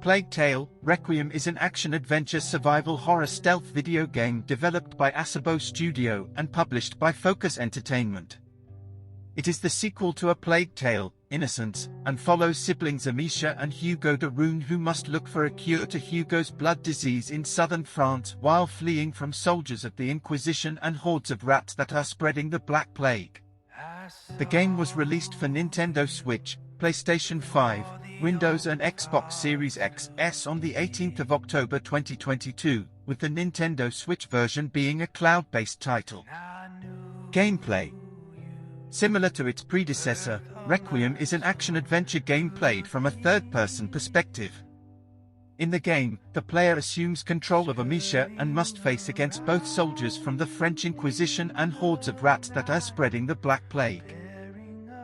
Plague Tale: Requiem is an action-adventure survival horror stealth video game developed by Asobo Studio and published by Focus Entertainment. It is the sequel to A Plague Tale: Innocence, and follows siblings Amicia and Hugo de Rune, who must look for a cure to Hugo's blood disease in southern France while fleeing from soldiers of the Inquisition and hordes of rats that are spreading the Black Plague. The game was released for Nintendo Switch, PlayStation 5, Windows and Xbox Series X/S on the 18th of October 2022, with the Nintendo Switch version being a cloud-based title. Gameplay. Similar to its predecessor, Requiem is an action-adventure game played from a third-person perspective. In the game, the player assumes control of Amicia and must face against both soldiers from the French Inquisition and hordes of rats that are spreading the Black Plague.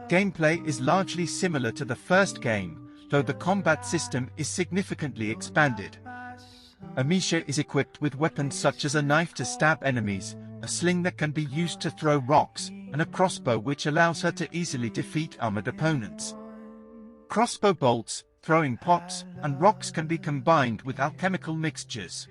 Gameplay is largely similar to the first game, though the combat system is significantly expanded. Amicia is equipped with weapons such as a knife to stab enemies, a sling that can be used to throw rocks, and a crossbow which allows her to easily defeat armored opponents. Crossbow bolts, throwing pots, and rocks can be combined with alchemical mixtures.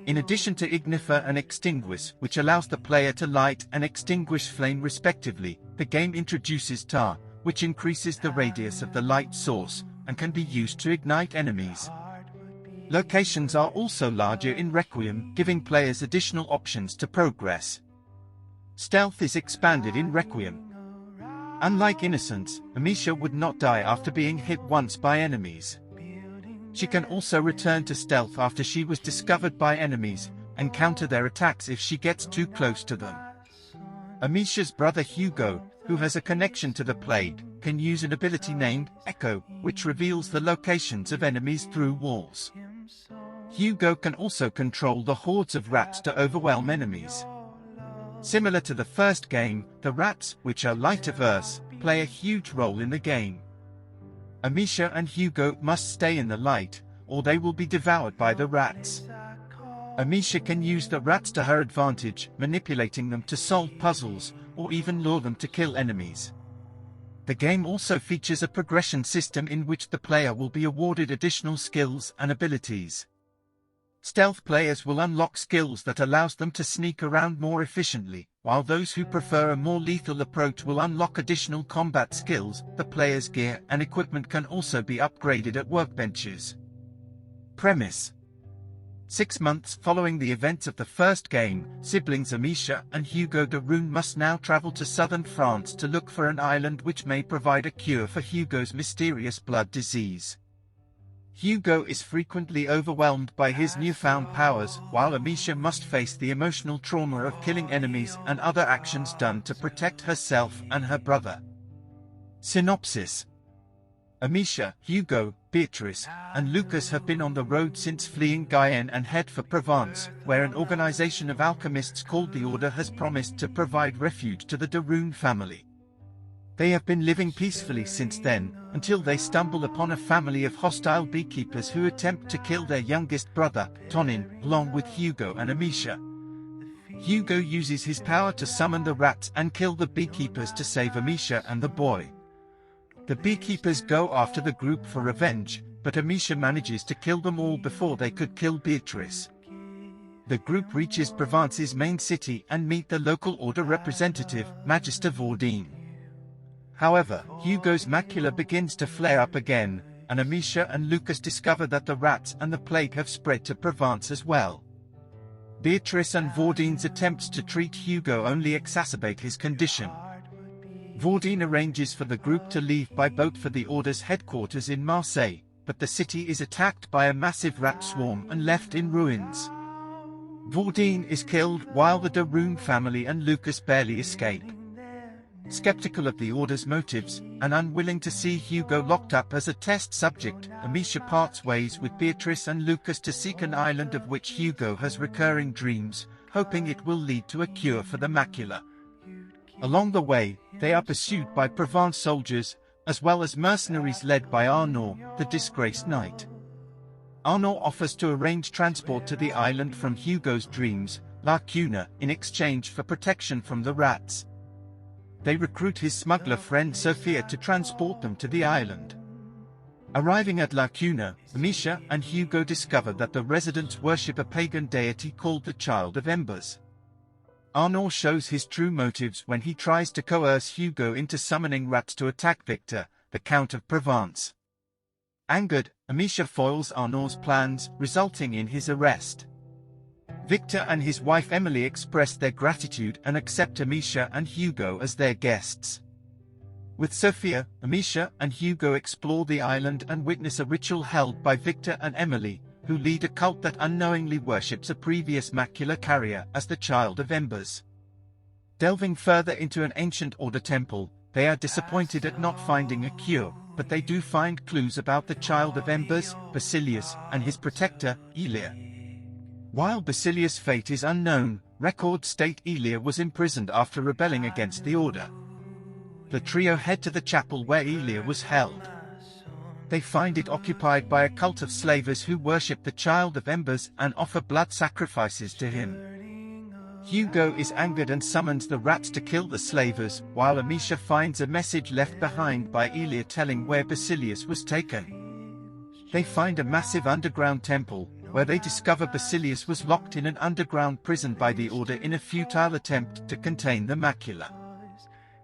In addition to Ignifer and Extinguish, which allows the player to light and extinguish flame respectively, the game introduces Tar, which increases the radius of the light source, and can be used to ignite enemies. Locations are also larger in Requiem, giving players additional options to progress. Stealth is expanded in Requiem. Unlike Innocence, Amicia would not die after being hit once by enemies. She can also return to stealth after she was discovered by enemies, and counter their attacks if she gets too close to them. Amicia's brother Hugo, who has a connection to the plague, can use an ability named Echo, which reveals the locations of enemies through walls. Hugo can also control the hordes of rats to overwhelm enemies. Similar to the first game, the rats, which are light-averse, play a huge role in the game. Amicia and Hugo must stay in the light, or they will be devoured by the rats. Amicia can use the rats to her advantage, manipulating them to solve puzzles, or even lure them to kill enemies. The game also features a progression system in which the player will be awarded additional skills and abilities. Stealth players will unlock skills that allows them to sneak around more efficiently, while those who prefer a more lethal approach will unlock additional combat skills. The player's gear and equipment can also be upgraded at workbenches. Premise. 6 months following the events of the first game, siblings Amicia and Hugo de Rune must now travel to southern France to look for an island which may provide a cure for Hugo's mysterious blood disease. Hugo is frequently overwhelmed by his newfound powers, while Amicia must face the emotional trauma of killing enemies and other actions done to protect herself and her brother. Synopsis. Amicia, Hugo, Beatrice, and Lucas have been on the road since fleeing Guyenne and head for Provence, where an organization of alchemists called the Order has promised to provide refuge to the de Rune family. They have been living peacefully since then, until they stumble upon a family of hostile beekeepers who attempt to kill their youngest brother, Tonin, along with Hugo and Amicia. Hugo uses his power to summon the rats and kill the beekeepers to save Amicia and the boy. The beekeepers go after the group for revenge, but Amicia manages to kill them all before they could kill Beatrice. The group reaches Provence's main city and meet the local Order representative, Magister Vaudine. However, Hugo's macula begins to flare up again, and Amicia and Lucas discover that the rats and the plague have spread to Provence as well. Beatrice and Vaudine's attempts to treat Hugo only exacerbate his condition. Vaudine arranges for the group to leave by boat for the Order's headquarters in Marseille, but the city is attacked by a massive rat swarm and left in ruins. Vaudine is killed while the de Rune family and Lucas barely escape. Skeptical of the Order's motives, and unwilling to see Hugo locked up as a test subject, Amicia parts ways with Beatrice and Lucas to seek an island of which Hugo has recurring dreams, hoping it will lead to a cure for the macula. Along the way, they are pursued by Provence soldiers, as well as mercenaries led by Arnaud, the disgraced knight. Arnaud offers to arrange transport to the island from Hugo's dreams, La Cuna, in exchange for protection from the rats. They recruit his smuggler friend Sophia to transport them to the island. Arriving at La Cuna, Amicia and Hugo discover that the residents worship a pagan deity called the Child of Embers. Arnaud shows his true motives when he tries to coerce Hugo into summoning rats to attack Victor, the Count of Provence. Angered, Amicia foils Arnaud's plans, resulting in his arrest. Victor and his wife Emily express their gratitude and accept Amicia and Hugo as their guests. With Sophia, Amicia and Hugo explore the island and witness a ritual held by Victor and Emily, who lead a cult that unknowingly worships a previous macular carrier as the Child of Embers. Delving further into an ancient order temple, they are disappointed at not finding a cure, but they do find clues about the Child of Embers, Basilius, and his protector, Elia. While Basilius' fate is unknown, records state Elia was imprisoned after rebelling against the order. The trio head to the chapel where Elia was held. They find it occupied by a cult of slavers who worship the Child of Embers and offer blood sacrifices to him. Hugo is angered and summons the rats to kill the slavers, while Amicia finds a message left behind by Elia telling where Basilius was taken. They find a massive underground temple, where they discover Basilius was locked in an underground prison by the Order in a futile attempt to contain the macula.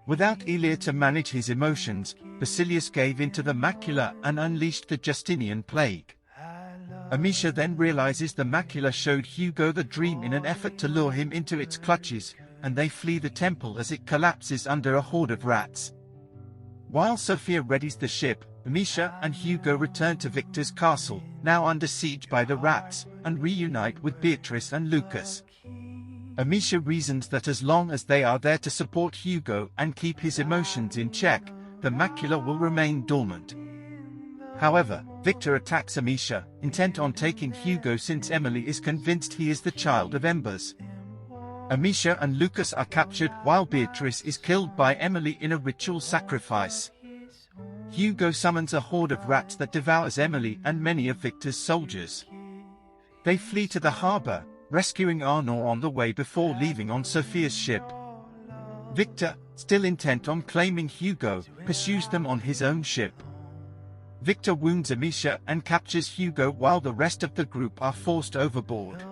Without Elia to manage his emotions, Basilius gave in to the macula and unleashed the Justinian plague. Amicia then realizes the macula showed Hugo the dream in an effort to lure him into its clutches, and they flee the temple as it collapses under a horde of rats. While Sophia readies the ship, Amicia and Hugo return to Victor's castle, now under siege by the rats, and reunite with Beatrice and Lucas. Amicia reasons that as long as they are there to support Hugo and keep his emotions in check, the macula will remain dormant. However, Victor attacks Amicia, intent on taking Hugo since Emily is convinced he is the Child of Embers. Amicia and Lucas are captured while Beatrice is killed by Emily in a ritual sacrifice. Hugo summons a horde of rats that devours Emily and many of Victor's soldiers. They flee to the harbor, rescuing Arnaud on the way before leaving on Sophia's ship. Victor, still intent on claiming Hugo, pursues them on his own ship. Victor wounds Amicia and captures Hugo while the rest of the group are forced overboard.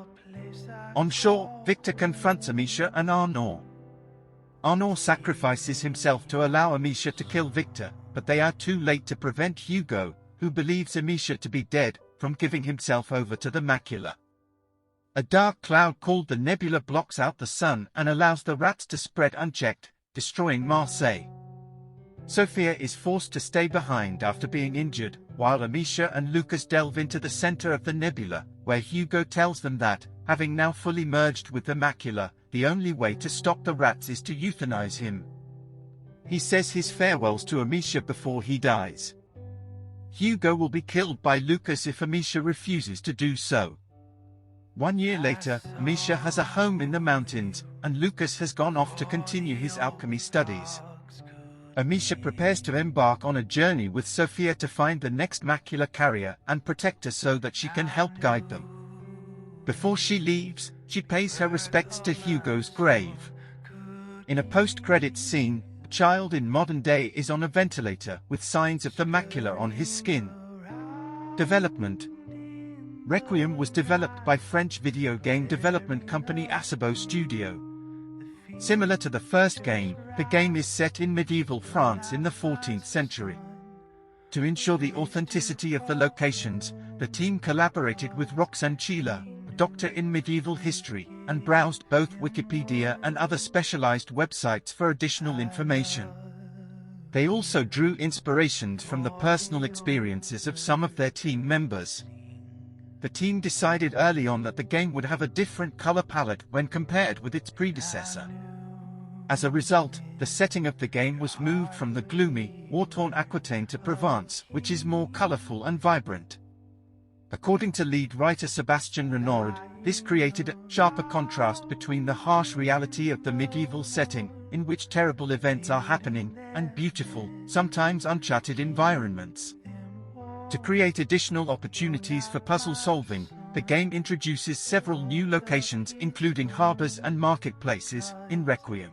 On shore, Victor confronts Amicia and Arnaud. Arnaud sacrifices himself to allow Amicia to kill Victor, but they are too late to prevent Hugo, who believes Amicia to be dead, from giving himself over to the macula. A dark cloud called the nebula blocks out the sun and allows the rats to spread unchecked, destroying Marseille. Sophia is forced to stay behind after being injured, while Amicia and Lucas delve into the center of the nebula, where Hugo tells them that, having now fully merged with the macula, the only way to stop the rats is to euthanize him. He says his farewells to Amicia before he dies. Hugo will be killed by Lucas if Amicia refuses to do so. 1 year later, Amicia has a home in the mountains, and Lucas has gone off to continue his alchemy studies. Amicia prepares to embark on a journey with Sophia to find the next macula carrier and protect her so that she can help guide them. Before she leaves, she pays her respects to Hugo's grave. In a post-credits scene, a child in modern day is on a ventilator with signs of the macula on his skin. Development. Requiem was developed by French video game development company Asobo Studio. Similar to the first game, the game is set in medieval France in the 14th century. To ensure the authenticity of the locations, the team collaborated with Roxane Chila, a doctor in medieval history, and browsed both Wikipedia and other specialized websites for additional information. They also drew inspirations from the personal experiences of some of their team members. The team decided early on that the game would have a different color palette when compared with its predecessor. As a result, the setting of the game was moved from the gloomy, war-torn Aquitaine to Provence, which is more colorful and vibrant. According to lead writer Sébastien Renaud, this created a sharper contrast between the harsh reality of the medieval setting, in which terrible events are happening, and beautiful, sometimes uncharted environments. To create additional opportunities for puzzle solving, the game introduces several new locations including harbors and marketplaces in Requiem.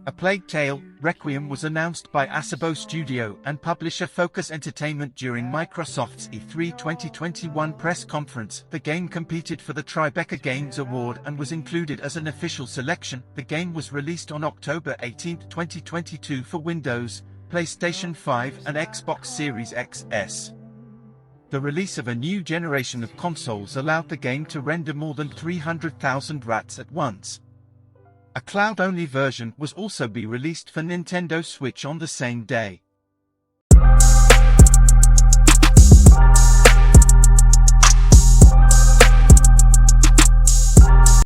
A Plague Tale, Requiem was announced by Asobo Studio and publisher Focus Entertainment during Microsoft's E3 2021 press conference. The game competed for the Tribeca Games Award and was included as an official selection. The game was released on October 18, 2022 for Windows, PlayStation 5 and Xbox Series XS. The release of a new generation of consoles allowed the game to render more than 300,000 rats at once. A cloud-only version was also be released for Nintendo Switch on the same day.